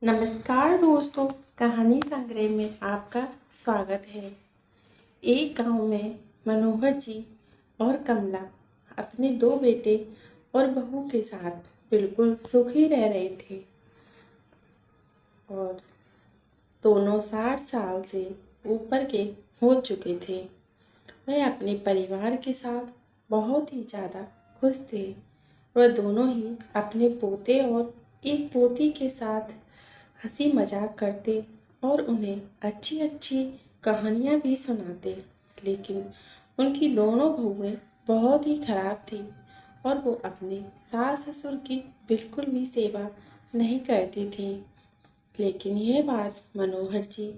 नमस्कार दोस्तों, कहानी संग्रह में आपका स्वागत है। एक गांव में मनोहर जी और कमला अपने दो बेटे और बहू के साथ बिल्कुल सुखी रह रहे थे और दोनों 60 साल से ऊपर के हो चुके थे। वह अपने परिवार के साथ बहुत ही ज़्यादा खुश थे। वह दोनों ही अपने पोते और एक पोती के साथ हंसी मजाक करते और उन्हें अच्छी अच्छी कहानियाँ भी सुनाते। लेकिन उनकी दोनों बहुएं बहुत ही खराब थीं और वो अपने सास ससुर की बिल्कुल भी सेवा नहीं करती थीं। लेकिन यह बात मनोहर जी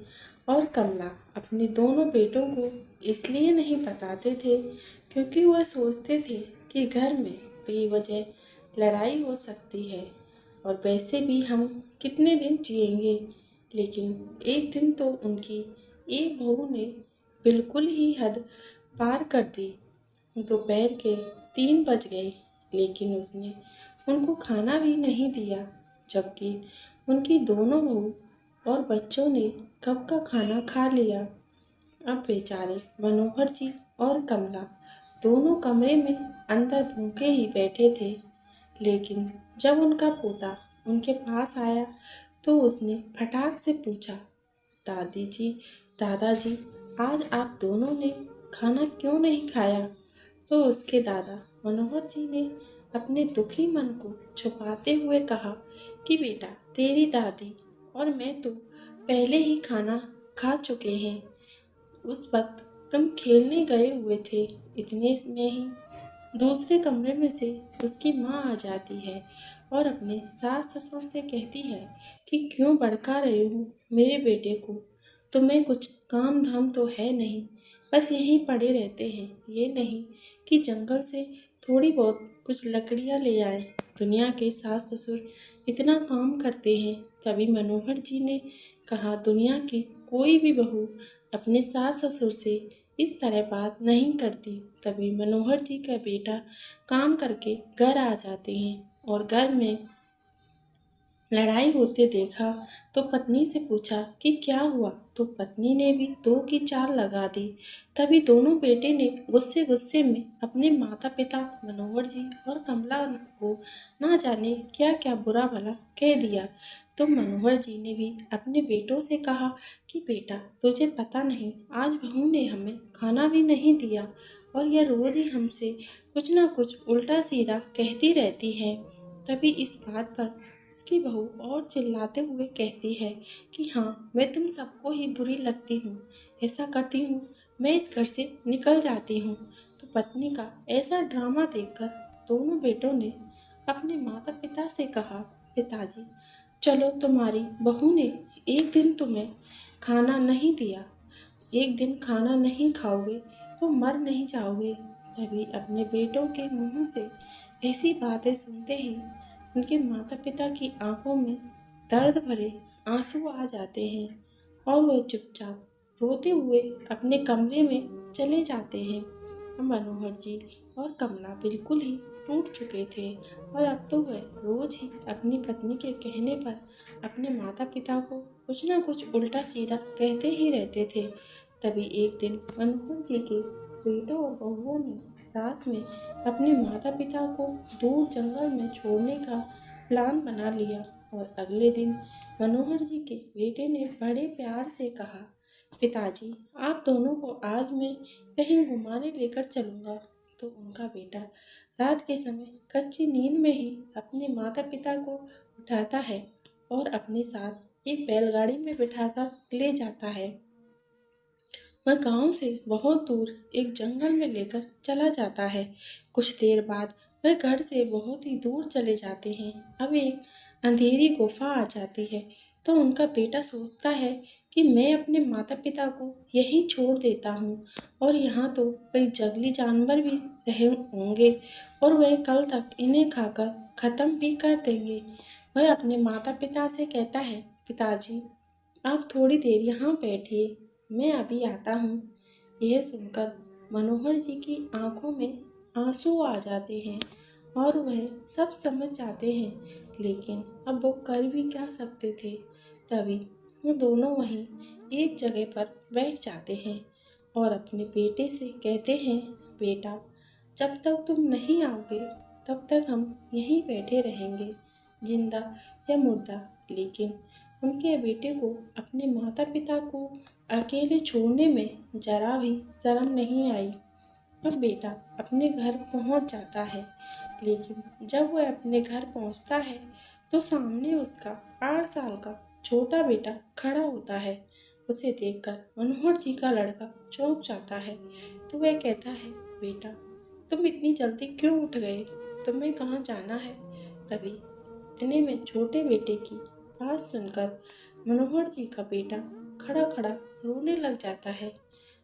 और कमला अपने दोनों बेटों को इसलिए नहीं बताते थे क्योंकि वह सोचते थे कि घर में बेवजह लड़ाई हो सकती है और वैसे भी हम कितने दिन जिएंगे। लेकिन एक दिन तो उनकी एक बहू ने बिल्कुल ही हद पार कर दी। दोपहर के 3 बज गए लेकिन उसने उनको खाना भी नहीं दिया, जबकि उनकी दोनों बहू और बच्चों ने कब का खाना खा लिया। अब बेचारे मनोहर जी और कमला दोनों कमरे में अंदर भूखे ही बैठे थे। लेकिन जब उनका पोता उनके पास आया तो उसने फटाक से पूछा, दादी जी, दादाजी, आज आप दोनों ने खाना क्यों नहीं खाया? तो उसके दादा मनोहर जी ने अपने दुखी मन को छुपाते हुए कहा कि बेटा, तेरी दादी और मैं तो पहले ही खाना खा चुके हैं। उस वक्त तुम खेलने गए हुए थे। इतने में ही दूसरे कमरे में से उसकी माँ आ जाती है और अपने सास ससुर से कहती है कि क्यों भड़का रहे हो मेरे बेटे को? तुम्हें कुछ काम धाम तो है नहीं, बस यहीं पड़े रहते हैं। ये नहीं कि जंगल से थोड़ी बहुत कुछ लकड़ियाँ ले आए। दुनिया के सास ससुर इतना काम करते हैं। तभी मनोहर जी ने कहा, दुनिया की कोई भी बहू अपने सास ससुर से इस तरह बात नहीं करती। तभी मनोहर जी का बेटा काम करके घर आ जाते हैं और घर में लड़ाई होते देखा तो पत्नी से पूछा कि क्या हुआ, तो पत्नी ने भी दो की चाल लगा दी। तभी दोनों बेटे ने गुस्से गुस्से में अपने माता पिता मनोहर जी और कमला को ना जाने क्या क्या बुरा भला कह दिया। तो मनोहर जी ने भी अपने बेटों से कहा कि बेटा, तुझे पता नहीं, आज बहू ने हमें खाना भी नहीं दिया और यह रोज ही हमसे कुछ ना कुछ उल्टा सीधा कहती रहती है। तभी इस बात पर उसकी बहू और चिल्लाते हुए कहती है कि हाँ, मैं तुम सबको ही बुरी लगती हूँ, ऐसा करती हूँ, मैं इस घर से निकल जाती हूँ। तो पत्नी का ऐसा ड्रामा देखकर दोनों बेटों ने अपने माता पिता से कहा, पिताजी, चलो, तुम्हारी बहू ने एक दिन तुम्हें खाना नहीं दिया, एक दिन खाना नहीं खाओगे तो मर नहीं जाओगे। तभी अपने बेटों के मुंह से ऐसी बातें सुनते ही उनके माता पिता की आंखों में दर्द भरे आंसू आ जाते हैं और वो चुपचाप रोते हुए अपने कमरे में चले जाते हैं। मनोहर जी और कमला बिल्कुल ही टूट चुके थे और अब तो वह रोज ही अपनी पत्नी के कहने पर अपने माता पिता को कुछ ना कुछ उल्टा सीधा कहते ही रहते थे। तभी एक दिन मनोहर जी के बेटों और बहुओं ने रात में अपने माता पिता को दूर जंगल में छोड़ने का प्लान बना लिया और अगले दिन मनोहर जी के बेटे ने बड़े प्यार से कहा, पिताजी, आप दोनों को आज मैं कहीं घुमाने लेकर चलूँगा। तो उनका बेटा रात के समय कच्ची नींद में ही अपने माता पिता को उठाता है और अपने साथ एक बैलगाड़ी में बिठाकर ले जाता है। वह गांव से बहुत दूर एक जंगल में लेकर चला जाता है। कुछ देर बाद वह घर से बहुत ही दूर चले जाते हैं। अब एक अंधेरी गुफा आ जाती है तो उनका बेटा सोचता है कि मैं अपने माता पिता को यहीं छोड़ देता हूँ और यहाँ तो कई जंगली जानवर भी रहे होंगे और वह कल तक इन्हें खाकर खत्म भी कर देंगे। वह अपने माता पिता से कहता है, पिताजी, आप थोड़ी देर यहाँ बैठिए, मैं अभी आता हूँ। यह सुनकर मनोहर जी की आंखों में आंसू आ जाते हैं और वह सब समझ जाते हैं, लेकिन अब वो कर भी क्या सकते थे। तभी वो दोनों वहीं एक जगह पर बैठ जाते हैं और अपने बेटे से कहते हैं, बेटा, जब तक तुम नहीं आओगे तब तक हम यहीं बैठे रहेंगे, जिंदा या मुर्दा। लेकिन उनके बेटे को अपने माता पिता को अकेले छोड़ने में जरा भी शर्म नहीं आई। तो बेटा अपने घर पहुंच जाता है, लेकिन जब वह अपने घर पहुंचता है तो सामने उसका 8 साल का छोटा बेटा खड़ा होता है। उसे देखकर मनोहर जी का लड़का चौंक जाता है। तो वह कहता है, बेटा तुम इतनी जल्दी क्यों उठ गए, तुम्हें कहाँ जाना है। तभी इतने में छोटे बेटे की बात सुनकर मनोहर जी का बेटा खड़ा खड़ा रोने लग जाता है।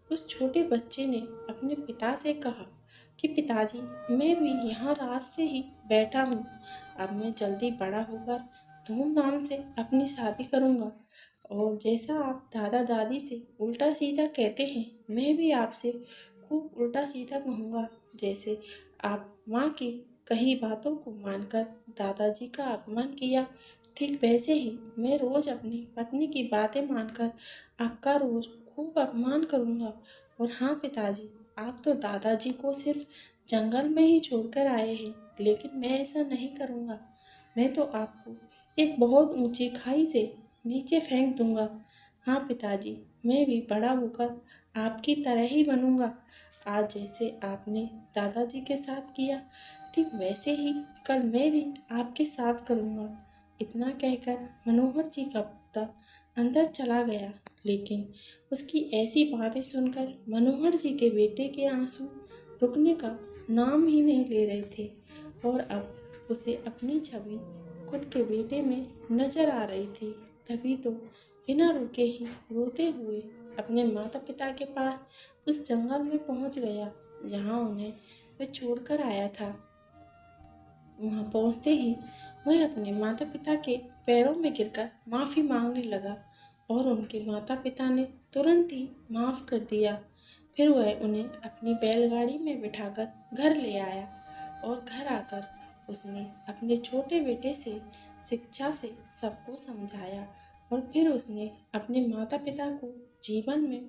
उस छोटे बच्चे ने अपने पिता से कहा कि पिताजी, मैं भी यहाँ रात से ही बैठा हूँ। अब मैं जल्दी बड़ा होकर धूमधाम से अपनी शादी करूँगा, और जैसा आप दादा दादी से उल्टा सीधा कहते हैं, मैं भी आपसे खूब उल्टा सीधा कहूँगा। जैसे आप माँ की कही बातों को मानकर दादाजी का अपमान किया, ठीक वैसे ही मैं रोज अपनी पत्नी की बातें मानकर आपका रोज खूब अपमान करूँगा। और हाँ पिताजी, आप तो दादाजी को सिर्फ जंगल में ही छोड़कर आए हैं, लेकिन मैं ऐसा नहीं करूँगा। मैं तो आपको एक बहुत ऊंची खाई से नीचे फेंक दूंगा। हाँ पिताजी, मैं भी बड़ा होकर आपकी तरह ही बनूंगा। आज जैसे आपने दादाजी के साथ किया, ठीक वैसे ही कल मैं भी आपके साथ करूँगा। इतना कहकर मनोहर जी का पोता अंदर चला गया, लेकिन उसकी ऐसी बातें सुनकर मनोहर जी के बेटे के आंसू रुकने का नाम ही नहीं ले रहे थे। और अब उसे अपनी छवि खुद के बेटे में नजर आ रही थी। तभी तो बिना रुके ही रोते हुए अपने माता पिता के पास उस जंगल में पहुंच गया, जहां उन्हें वह छोड़कर आया था। वहां पहुंचते ही वह अपने माता पिता के पैरों में गिरकर माफ़ी मांगने लगा, और उनके माता पिता ने तुरंत ही माफ़ कर दिया। फिर वह उन्हें अपनी बैलगाड़ी में बिठाकर घर ले आया, और घर आकर उसने अपने छोटे बेटे से शिक्षा से सबको समझाया। और फिर उसने अपने माता पिता को जीवन में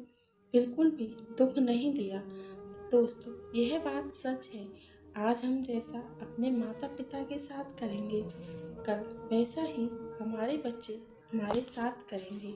बिल्कुल भी दुख नहीं दिया। दोस्तों, यह बात सच है। आज हम जैसा अपने माता पिता के साथ करेंगे, कल वैसा ही हमारे बच्चे हमारे साथ करेंगे।